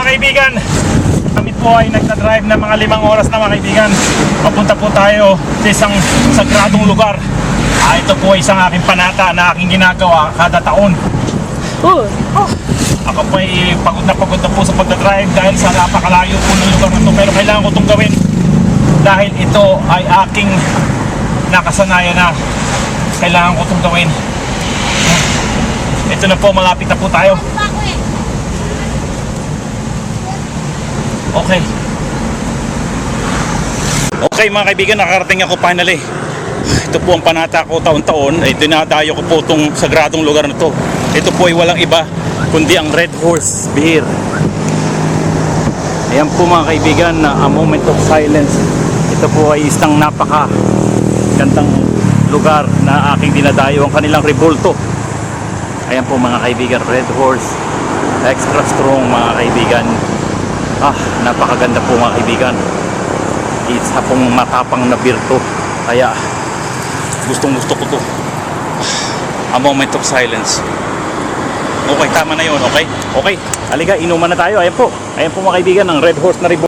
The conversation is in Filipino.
kaibigan, kami po ay nagdadrive ng mga 5 oras na mga kaibigan. Papunta po tayo sa isang sagradong lugar. Ito po ay isang aking panata na aking ginagawa kada taon. Ako po ay pagod na po sa pagdadrive dahil sa napakalayo po ng lugar na ito. Pero kailangan ko itong gawin dahil ito ay aking nakasanayan na kailangan ko itong gawin. Ito na po, malapit na po tayo. Okay. Okay mga kaibigan, nakarating ako finally. Ito po ang panata ko taon-taon. Dinadayo ko po itong sagradong lugar na to. Ito po ay walang iba kundi ang Red Horse Beer. Ayan po mga kaibigan, a moment of silence. Ito po ay isang napaka gandang lugar na aking dinadayo ang kanilang rebulto. Ayan po mga kaibigan, Red Horse Extra Strong mga kaibigan. Napakaganda po mga kaibigan. Isa pong matapang na beer to. Kaya gustong gusto ko to. A moment of silence. Okay, tama na yun, okay? Okay, halika, inuman na tayo. Ayan po mga kaibigan, ang Red Horse na rebulto.